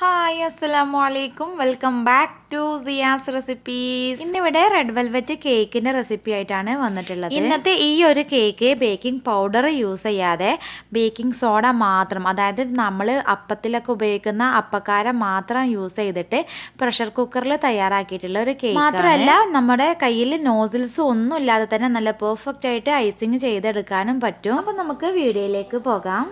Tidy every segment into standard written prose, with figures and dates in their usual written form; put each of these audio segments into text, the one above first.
Hi അസ്സലാമു അലൈക്കും welcome back to Siya's recipes. ഇന്നിവിടെ റെഡ് വെൽവെറ്റ് കേക്കിൻ്റെ റെസിപ്പി ആയിട്ടാണ് വന്നിട്ടുള്ളത്. ഇന്നത്തെ ഈ ഒരു കേക്ക് ബേക്കിംഗ് പൗഡർ യൂസ് ചെയ്യാതെ ബേക്കിംഗ് സോഡ മാത്രം, അതായത് നമ്മൾ അപ്പത്തിലൊക്കെ ഉപയോഗിക്കുന്ന അപ്പക്കാരം മാത്രം യൂസ് ചെയ്തിട്ട് പ്രഷർ കുക്കറിൽ തയ്യാറാക്കിയിട്ടുള്ള ഒരു കേക്ക്. മാത്രമല്ല നമ്മുടെ കയ്യിൽ നോസിൽസ് ഒന്നും ഇല്ലാതെ തന്നെ നല്ല പെർഫെക്റ്റ് ആയിട്ട് ഐസിങ് ചെയ്തെടുക്കാനും പറ്റും. അപ്പോൾ നമുക്ക് വീഡിയോയിലേക്ക് പോകാം.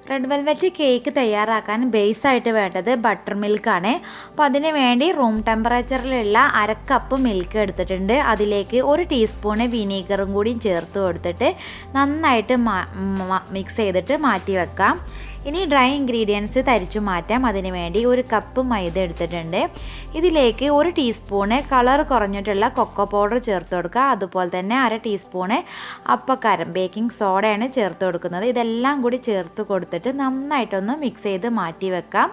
റെഡ് വെൽവെറ്റ് കേക്ക് തയ്യാറാക്കാൻ ബേസായിട്ട് വേണ്ടത് ബട്ടർ മിൽക്കാണ്. അപ്പോൾ അതിന് വേണ്ടി റൂം ടെമ്പറേച്ചറിലുള്ള 1/2 കപ്പ് മിൽക്ക് എടുത്തിട്ടുണ്ട്. അതിലേക്ക് 1 ടീസ്പൂണ് വിനീഗറും കൂടി ചേർത്ത് കൊടുത്തിട്ട് നന്നായിട്ട് മിക്സ് ചെയ്തിട്ട് മാറ്റി വെക്കാം. ഇനി ഡ്രൈ ഇൻഗ്രീഡിയൻസ് തരിച്ചു മാറ്റാം. അതിന് വേണ്ടി 1 കപ്പ് മൈദ എടുത്തിട്ടുണ്ട്. ഇതിലേക്ക് 1 ടീസ്പൂണ് കളർ കുറഞ്ഞിട്ടുള്ള കൊക്കോ പൗഡർ ചേർത്ത് കൊടുക്കുക. അതുപോലെ തന്നെ 1/2 ടീസ്പൂണ് അപ്പക്കാരം ബേക്കിംഗ് സോഡയാണ് ചേർത്ത് കൊടുക്കുന്നത്. ഇതെല്ലാം കൂടി ചേർത്ത് കൊടുത്തിട്ട് നന്നായിട്ടൊന്ന് മിക്സ് ചെയ്ത് മാറ്റി വെക്കാം.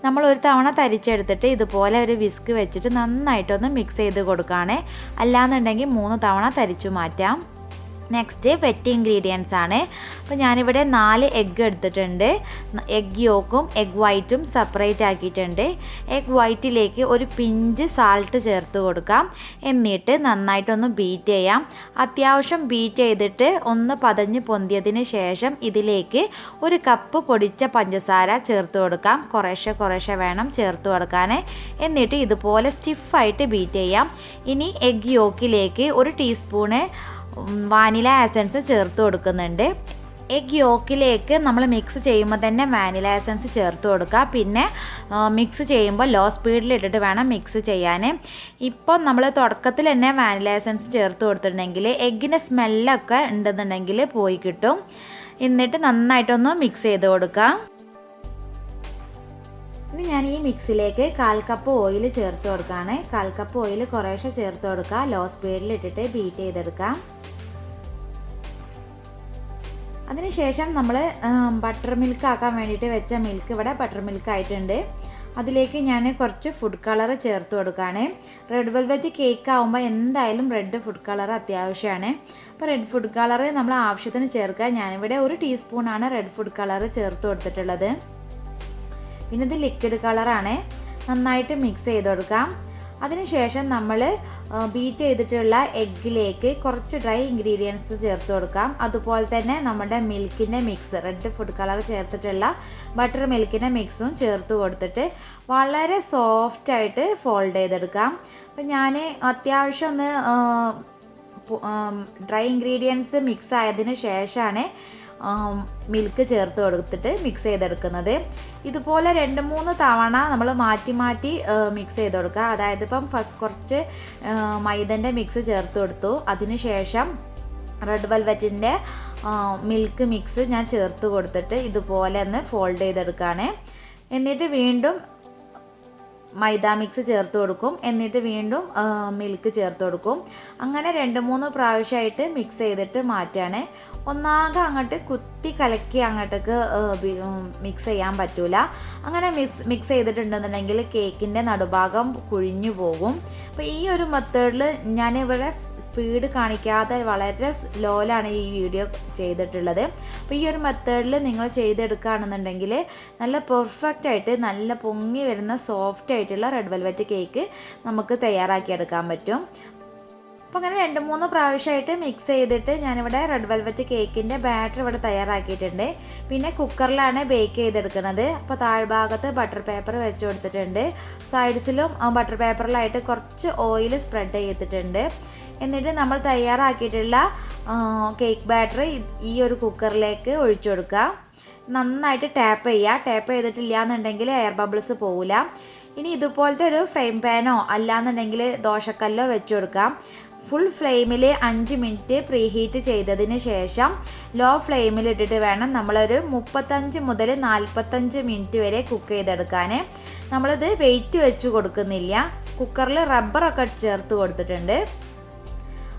നമ്മൾ ഒരു തവണ തരിച്ചെടുത്തിട്ട് ഇതുപോലെ ഒരു വിസ്ക് വെച്ചിട്ട് നന്നായിട്ടൊന്ന് മിക്സ് ചെയ്ത് കൊടുക്കുകയാണ്. അല്ലാന്നുണ്ടെങ്കിൽ 3 തവണ തരിച്ചു മാറ്റാം. നെക്സ്റ്റ് വെറ്റ് ഇൻഗ്രീഡിയൻസ് ആണ്. അപ്പോൾ ഞാനിവിടെ 4 എഗ്ഗ് എടുത്തിട്ടുണ്ട്. എഗ് യോക്കും എഗ് വൈറ്റും സെപ്പറേറ്റ് ആക്കിയിട്ടുണ്ട്. എഗ് വൈറ്റിലേക്ക് 1 പിഞ്ച് സാൾട്ട് ചേർത്ത് കൊടുക്കാം. എന്നിട്ട് നന്നായിട്ടൊന്ന് ബീറ്റ് ചെയ്യാം. അത്യാവശ്യം ബീറ്റ് ചെയ്തിട്ട് ഒന്ന് പതഞ്ഞ് പൊന്തിയതിന് ശേഷം ഇതിലേക്ക് 1 കപ്പ് പൊടിച്ച പഞ്ചസാര ചേർത്ത് കൊടുക്കാം. കുറേശ്ശെ വേണം ചേർത്ത് കൊടുക്കാൻ. എന്നിട്ട് ഇതുപോലെ സ്റ്റിഫായിട്ട് ബീറ്റ് ചെയ്യാം. ഇനി എഗ് യോക്കിലേക്ക് 1 ടീസ്പൂണ് വാനില എസൻസ് ചേർത്ത് കൊടുക്കുന്നുണ്ട്. എഗ് യോക്കിലേക്ക് നമ്മൾ മിക്സ് ചെയ്യുമ്പോൾ തന്നെ വാനില എസൻസ് ചേർത്ത് കൊടുക്കുക. പിന്നെ മിക്സ് ചെയ്യുമ്പോൾ ലോ സ്പീഡിലിട്ടിട്ട് വേണം മിക്സ് ചെയ്യാൻ. ഇപ്പം നമ്മൾ തുടക്കത്തിൽ തന്നെ വാനില എസൻസ് ചേർത്ത് കൊടുത്തിട്ടുണ്ടെങ്കിൽ എഗ്ഗിൻ്റെ സ്മെല്ലൊക്കെ ഉണ്ടെന്നുണ്ടെങ്കിൽ പോയി കിട്ടും. എന്നിട്ട് നന്നായിട്ടൊന്ന് മിക്സ് ചെയ്ത് കൊടുക്കാം. ഇനി ഞാൻ ഈ മിക്സിലേക്ക് 1/4 കപ്പ് ഓയിൽ ചേർത്ത് കൊടുക്കുകയാണ്. 1/4 കപ്പ് ഓയിൽ കുറേശ്ശെ ചേർത്ത് കൊടുക്കുക. ലോ സ്പീഡിൽ ഇട്ടിട്ട് ബീറ്റ് ചെയ്തെടുക്കാം. അതിനുശേഷം നമ്മൾ ബട്ടർ മിൽക്ക് ആക്കാൻ വേണ്ടിയിട്ട് വെച്ച മിൽക്ക് ഇവിടെ ബട്ടർ മിൽക്ക് ആയിട്ടുണ്ട്. അതിലേക്ക് ഞാൻ കുറച്ച് ഫുഡ് കളർ ചേർത്ത് കൊടുക്കുകയാണ്. റെഡ് വെൽവെറ്റ് കേക്ക് ആകുമ്പോൾ എന്തായാലും റെഡ് ഫുഡ് കളർ അത്യാവശ്യമാണ്. അപ്പോൾ റെഡ് ഫുഡ് കളർ നമ്മൾ ആവശ്യത്തിന് ചേർക്കുക. ഞാനിവിടെ 1 ടീസ്പൂണാണ് റെഡ് ഫുഡ് കളർ ചേർത്ത് കൊടുത്തിട്ടുള്ളത്. പിന്നെ ഇത് ലിക്വിഡ് കളറാണ്. നന്നായിട്ട് മിക്സ് ചെയ്ത് കൊടുക്കാം. അതിനുശേഷം നമ്മൾ ബീറ്റ് ചെയ്തിട്ടുള്ള എഗ്ഗിലേക്ക് കുറച്ച് ഡ്രൈ ഇൻഗ്രീഡിയൻസ് ചേർത്ത് കൊടുക്കാം. അതുപോലെ തന്നെ നമ്മുടെ മിൽക്കിൻ്റെ മിക്സ്, റെഡ് ഫുഡ് കളർ ചേർത്തിട്ടുള്ള ബട്ടർ മിൽക്കിൻ്റെ മിക്സും ചേർത്ത് കൊടുത്തിട്ട് വളരെ സോഫ്റ്റായിട്ട് ഫോൾഡ് ചെയ്തെടുക്കാം. അപ്പം ഞാൻ അത്യാവശ്യം ഒന്ന് ഡ്രൈ ഇൻഗ്രീഡിയൻസ് മിക്സ് ആയതിന് ശേഷമാണ് മിൽക്ക് ചേർത്ത് കൊടുത്തിട്ട് മിക്സ് ചെയ്തെടുക്കുന്നത്. ഇതുപോലെ 2-3 തവണ നമ്മൾ മാറ്റി മിക്സ് ചെയ്ത് കൊടുക്കുക. അതായത് ഇപ്പം ഫസ്റ്റ് കുറച്ച് മൈദൻ്റെ മിക്സ് ചേർത്ത് കൊടുത്തു. അതിനുശേഷം റെഡ് വെൽവെറ്റിൻ്റെ മിൽക്ക് മിക്സ് ഞാൻ ചേർത്ത് കൊടുത്തിട്ട് ഇതുപോലെ ഒന്ന് ഫോൾഡ് ചെയ്തെടുക്കുകയാണ്. എന്നിട്ട് വീണ്ടും മൈദ മിക്സ് ചേർത്ത് കൊടുക്കും. എന്നിട്ട് വീണ്ടും മിൽക്ക് ചേർത്ത് കൊടുക്കും. അങ്ങനെ 2-3 പ്രാവശ്യമായിട്ട് മിക്സ് ചെയ്തിട്ട് മാറ്റാണ്. ഒന്നാകെ അങ്ങോട്ട് കുത്തി കലക്കി അങ്ങോട്ടേക്ക് മിക്സ് ചെയ്യാൻ പറ്റൂല. അങ്ങനെ മിക്സ് ചെയ്തിട്ടുണ്ടെന്നുണ്ടെങ്കിൽ കേക്കിൻ്റെ നടുഭാഗം കുഴിഞ്ഞു പോകും. അപ്പോൾ ഈ ഒരു മെത്തേഡിൽ ഞാനിവിടെ സ്പീഡ് കാണിക്കാതെ വളരെ സ്ലോയിലാണ് ഈ വീഡിയോ ചെയ്തിട്ടുള്ളത്. അപ്പോൾ ഈ ഒരു മെത്തേഡിൽ നിങ്ങൾ ചെയ്തെടുക്കുകയാണെന്നുണ്ടെങ്കിൽ നല്ല പെർഫെക്റ്റ് ആയിട്ട് നല്ല പൊങ്ങി വരുന്ന സോഫ്റ്റ് ആയിട്ടുള്ള റെഡ് വെൽവെറ്റ് കേക്ക് നമുക്ക് തയ്യാറാക്കിയെടുക്കാൻ പറ്റും. അപ്പോൾ അങ്ങനെ 2-3 പ്രാവശ്യമായിട്ട് മിക്സ് ചെയ്തിട്ട് ഞാനിവിടെ റെഡ് വെൽവെറ്റ് കേക്കിൻ്റെ ബാറ്റർ ഇവിടെ തയ്യാറാക്കിയിട്ടുണ്ട്. പിന്നെ കുക്കറിലാണ് ബേക്ക് ചെയ്തെടുക്കുന്നത്. അപ്പോൾ താഴ്ഭാഗത്ത് ബട്ടർ പേപ്പർ വെച്ച് കൊടുത്തിട്ടുണ്ട്. സൈഡ്സിലും ബട്ടർ പേപ്പറിലായിട്ട് കുറച്ച് ഓയിൽ സ്പ്രെഡ് ചെയ്തിട്ടുണ്ട്. എന്നിട്ട് നമ്മൾ തയ്യാറാക്കിയിട്ടുള്ള കേക്ക് ബാറ്റർ ഈ ഒരു കുക്കറിലേക്ക് ഒഴിച്ചു കൊടുക്കുക. നന്നായിട്ട് ടാപ്പ് ചെയ്യുക. ടാപ്പ് ചെയ്തിട്ടില്ല എന്നുണ്ടെങ്കിൽ എയർ ബബിൾസ് പോവില്ല. ഇനി ഇതുപോലത്തെ ഒരു ഫ്രൈ പാനോ അല്ലാന്നുണ്ടെങ്കിൽ ദോശക്കല്ലോ വെച്ച് കൊടുക്കാം. ഫുൾ ഫ്ലെയിമിൽ 5 മിനിറ്റ് പ്രീ ഹീറ്റ് ചെയ്തതിന് ശേഷം ലോ ഫ്ലെയിമിൽ ഇട്ടിട്ട് വേണം നമ്മളൊരു 35 മുതൽ 45 മിനിറ്റ് വരെ കുക്ക് ചെയ്തെടുക്കാൻ. നമ്മളിത് വെയിറ്റ് വെച്ച് കൊടുക്കുന്നില്ല. കുക്കറിൽ റബ്ബറൊക്കെ ചേർത്ത് കൊടുത്തിട്ടുണ്ട്.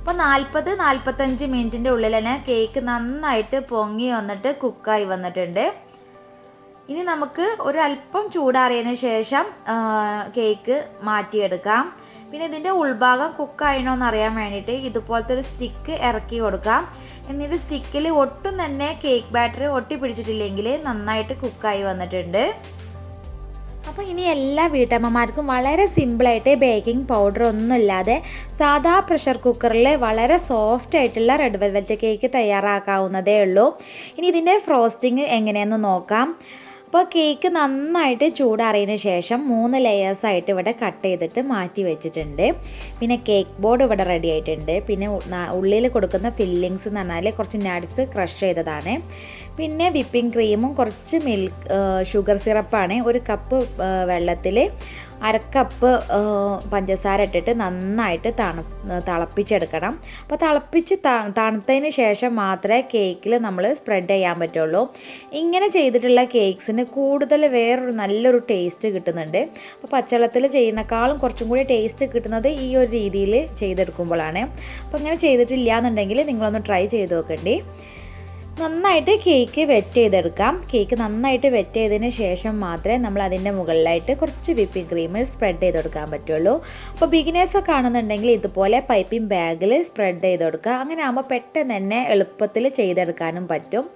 അപ്പോൾ 40-45 മിനിറ്റിൻ്റെ ഉള്ളിൽ തന്നെ കേക്ക് നന്നായിട്ട് പൊങ്ങി വന്നിട്ട് കുക്കായി വന്നിട്ടുണ്ട്. ഇനി നമുക്ക് ഒരല്പം ചൂടാറിയതിന് ശേഷം കേക്ക് മാറ്റിയെടുക്കാം. പിന്നെ ഇതിൻ്റെ ഉൾഭാഗം കുക്കായണോന്ന് അറിയാൻ വേണ്ടിയിട്ട് ഇതുപോലത്തെ ഒരു സ്റ്റിക്ക് ഇറക്കി കൊടുക്കാം. എന്നിട്ട് സ്റ്റിക്കിൽ ഒട്ടും തന്നെ കേക്ക് ബാറ്റർ ഒട്ടി പിടിച്ചിട്ടില്ലെങ്കിൽ നന്നായിട്ട് കുക്കായി വന്നിട്ടുണ്ട്. അപ്പോൾ ഇനി എല്ലാ വീട്ടമ്മമാർക്കും വളരെ സിമ്പിളായിട്ട് ബേക്കിംഗ് പൗഡർ ഒന്നുമില്ലാതെ സാധാ പ്രഷർ കുക്കറിൽ വളരെ സോഫ്റ്റ് ആയിട്ടുള്ള റെഡ് വെൽവെറ്റ് കേക്ക് തയ്യാറാക്കാവുന്നതേ ഉള്ളൂ. ഇനി ഇതിൻ്റെ ഫ്രോസ്റ്റിംഗ് എങ്ങനെയെന്ന് നോക്കാം. അപ്പോൾ കേക്ക് നന്നായിട്ട് ചൂടാറിയതിന് ശേഷം 3 ലെയേഴ്സായിട്ട് ഇവിടെ കട്ട് ചെയ്തിട്ട് മാറ്റി വെച്ചിട്ടുണ്ട്. പിന്നെ കേക്ക് ബോർഡ് ഇവിടെ റെഡി ആയിട്ടുണ്ട്. പിന്നെ ഉള്ളിൽ കൊടുക്കുന്ന ഫില്ലിങ്സ് എന്ന് പറഞ്ഞാൽ കുറച്ച് നട്ട്സ് ക്രഷ് ചെയ്തതാണ്. പിന്നെ വിപ്പിംഗ് ക്രീമും കുറച്ച് ഷുഗർ സിറപ്പാണ്. 1 കപ്പ് വെള്ളത്തിൽ 1/2 കപ്പ് പഞ്ചസാര ഇട്ടിട്ട് നന്നായിട്ട് തിളപ്പിച്ചെടുക്കണം. അപ്പോൾ തണുത്തതിന് ശേഷം മാത്രമേ കേക്കിൽ നമ്മൾ സ്പ്രെഡ് ചെയ്യാൻ പറ്റുള്ളൂ. ഇങ്ങനെ ചെയ്തിട്ടുള്ള കേക്ക്സിന് കൂടുതൽ വേറൊരു നല്ലൊരു ടേസ്റ്റ് കിട്ടുന്നുണ്ട്. അപ്പോൾ പച്ചവെള്ളത്തിൽ ചെയ്യുന്നേക്കാളും കുറച്ചും കൂടി ടേസ്റ്റ് കിട്ടുന്നത് ഈ ഒരു രീതിയിൽ ചെയ്തെടുക്കുമ്പോഴാണ്. അപ്പോൾ ഇങ്ങനെ ചെയ്തിട്ടില്ല എന്നുണ്ടെങ്കിൽ നിങ്ങളൊന്ന് ട്രൈ ചെയ്ത് നോക്കണ്ടേ. നന്നായിട്ട് കേക്ക് വെറ്റ് ചെയ്തെടുക്കാം. കേക്ക് നന്നായിട്ട് വെറ്റ് ചെയ്തതിന് ശേഷം മാത്രമേ നമ്മൾ അതിൻ്റെ മുകളിലായിട്ട് കുറച്ച് വിപ്പിംഗ് ക്രീം സ്പ്രെഡ് ചെയ്ത് കൊടുക്കാൻ പറ്റുള്ളൂ. അപ്പോൾ ബിഗിനേഴ്സൊക്കെ ആണെന്നുണ്ടെങ്കിൽ ഇതുപോലെ പൈപ്പിംഗ് ബാഗിൽ സ്പ്രെഡ് ചെയ്ത് കൊടുക്കുക. അങ്ങനെ ആകുമ്പോൾ പെട്ടെന്ന് തന്നെ എളുപ്പത്തിൽ ചെയ്തെടുക്കാനും പറ്റും.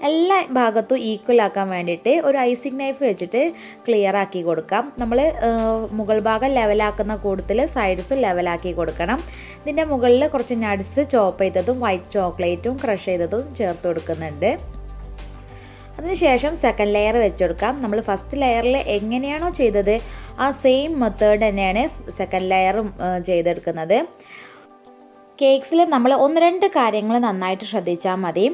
എല്ലാ ഭാഗത്തും ഈക്വൽ ആക്കാൻ വേണ്ടിയിട്ട് ഒരു ഐസിങ് നൈഫ് വെച്ചിട്ട് ക്ലിയർ ആക്കി കൊടുക്കാം. നമ്മൾ മുകൾ ഭാഗം ലെവലാക്കുന്ന കൂട്ടത്തിൽ സൈഡ്സും ലെവലാക്കി കൊടുക്കണം. ഇതിൻ്റെ മുകളിൽ കുറച്ച് നട്ട്സ് ചോപ്പ് ചെയ്തതും വൈറ്റ് ചോക്ലേറ്റും ക്രഷ് ചെയ്തതും ചേർത്ത് കൊടുക്കുന്നുണ്ട്. അതിനുശേഷം സെക്കൻഡ് ലെയർ വെച്ച് കൊടുക്കാം. നമ്മൾ ഫസ്റ്റ് ലെയറിൽ എങ്ങനെയാണോ ചെയ്തത് ആ സെയിം മെത്തേഡ് തന്നെയാണ് സെക്കൻഡ് ലെയറും ചെയ്തെടുക്കുന്നത്. കേക്ക്സിൽ നമ്മൾ 1-2 കാര്യങ്ങൾ നന്നായിട്ട് ശ്രദ്ധിച്ചാൽ മതി.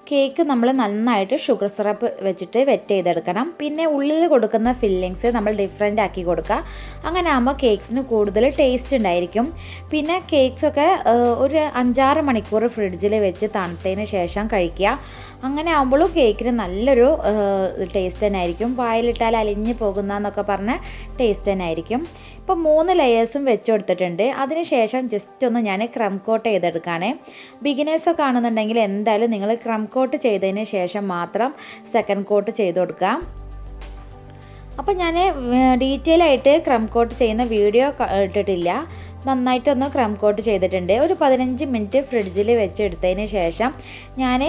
കേക്ക് നമ്മൾ നന്നായിട്ട് ഷുഗർ സിറപ്പ് വെച്ചിട്ട് വെറ്റ് ചെയ്തെടുക്കണം. പിന്നെ ഉള്ളിൽ കൊടുക്കുന്ന ഫില്ലിങ്സ് നമ്മൾ ഡിഫറെൻ്റ് ആക്കി കൊടുക്കുക. അങ്ങനെ ആകുമ്പോൾ കേക്ക്സിന് കൂടുതൽ ടേസ്റ്റ് ഉണ്ടായിരിക്കും. പിന്നെ കേക്ക്സൊക്കെ ഒരു 5-6 മണിക്കൂർ ഫ്രിഡ്ജിൽ വെച്ച് തണുത്തതിന് ശേഷം കഴിക്കുക. അങ്ങനെ ആകുമ്പോഴും കേക്കിന് നല്ലൊരു ടേസ്റ്റ് തന്നെ ആയിരിക്കും. വായിലിട്ടാൽ അലിഞ്ഞ് പോകുന്നതെന്നൊക്കെ പറഞ്ഞ ടേസ്റ്റ് തന്നെ ആയിരിക്കും. ഇപ്പോൾ 3 ലെയേഴ്സും വെച്ച് കൊടുത്തിട്ടുണ്ട്. അതിനുശേഷം ജസ്റ്റ് ഒന്ന് ഞാൻ ക്രം കോട്ട് ചെയ്തെടുക്കുകയാണ്. ബിഗിനേഴ്സൊക്കെ ആണെന്നുണ്ടെങ്കിൽ എന്തായാലും നിങ്ങൾ ക്രം കോട്ട് ചെയ്തതിന് ശേഷം മാത്രം സെക്കൻഡ് കോട്ട് ചെയ്ത് കൊടുക്കുക. അപ്പോൾ ഞാൻ ഡീറ്റെയിൽ ആയിട്ട് ക്രം കോട്ട് ചെയ്യുന്ന വീഡിയോ ഇട്ടിട്ടില്ല. നന്നായിട്ടൊന്ന് ക്രം കോട്ട് ചെയ്തിട്ടുണ്ട്. ഒരു 15 മിനിറ്റ് ഫ്രിഡ്ജിൽ വെച്ചെടുത്തതിന് ശേഷം ഞാൻ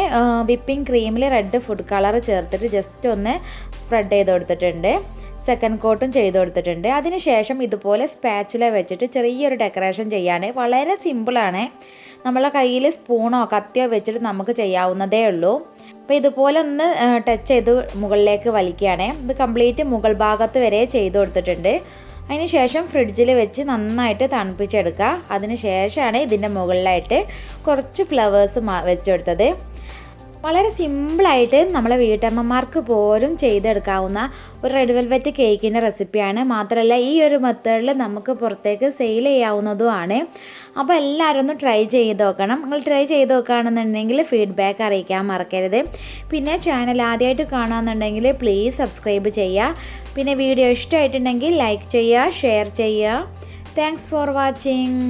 വിപ്പിംഗ് ക്രീമിൽ റെഡ് ഫുഡ് കളർ ചേർത്തിട്ട് ജസ്റ്റ് ഒന്ന് സ്പ്രെഡ് ചെയ്ത് കൊടുത്തിട്ടുണ്ട്. സെക്കൻഡ് കോട്ടും ചെയ്ത് കൊടുത്തിട്ടുണ്ട്. അതിനുശേഷം ഇതുപോലെ സ്പാച്ചുല വെച്ചിട്ട് ചെറിയൊരു ഡെക്കറേഷൻ ചെയ്യാൻ വളരെ സിമ്പിളാണ്. നമ്മളെ കയ്യിൽ സ്പൂണോ കത്തിയോ വെച്ചിട്ട് നമുക്ക് ചെയ്യാവുന്നതേ ഉള്ളൂ. അപ്പോൾ ഇതുപോലെ ഒന്ന് ടച്ച് ചെയ്ത് മുകളിലേക്ക് വലിക്കുകയാണ്. ഇത് കംപ്ലീറ്റ് മുകൾ ഭാഗത്ത് വരെ ചെയ്ത് കൊടുത്തിട്ടുണ്ട്. അതിന് ശേഷം ഫ്രിഡ്ജിൽ വെച്ച് നന്നായിട്ട് തണുപ്പിച്ചെടുക്കുക. അതിന് ശേഷമാണ് ഇതിൻ്റെ മുകളിലായിട്ട് കുറച്ച് ഫ്ലവേഴ്സ് വെച്ചെടുത്തത്. വളരെ സിമ്പിളായിട്ട് നമ്മളെ വീട്ടമ്മമാർക്ക് പോലും ചെയ്തെടുക്കാവുന്ന ഒരു റെഡ് വെൽവെറ്റ് കേക്കിൻ്റെ റെസിപ്പിയാണ്. മാത്രമല്ല ഈ ഒരു മെത്തേഡിൽ നമുക്ക് പുറത്തേക്ക് സെയിൽ ചെയ്യാവുന്നതുമാണ്. അപ്പോൾ എല്ലാവരും ഒന്ന് ട്രൈ ചെയ്ത് നോക്കണം. നിങ്ങൾ ട്രൈ ചെയ്ത് നോക്കുകയാണെന്നുണ്ടെങ്കിൽ ഫീഡ്ബാക്ക് അറിയിക്കാൻ മറക്കരുത്. പിന്നെ ചാനൽ ആദ്യമായിട്ട് കാണുകയാണെന്നുണ്ടെങ്കിൽ പ്ലീസ് സബ്സ്ക്രൈബ് ചെയ്യുക. പിന്നെ വീഡിയോ ഇഷ്ടമായിട്ടുണ്ടെങ്കിൽ ലൈക്ക് ചെയ്യുക, ഷെയർ ചെയ്യുക. Thanks for watching.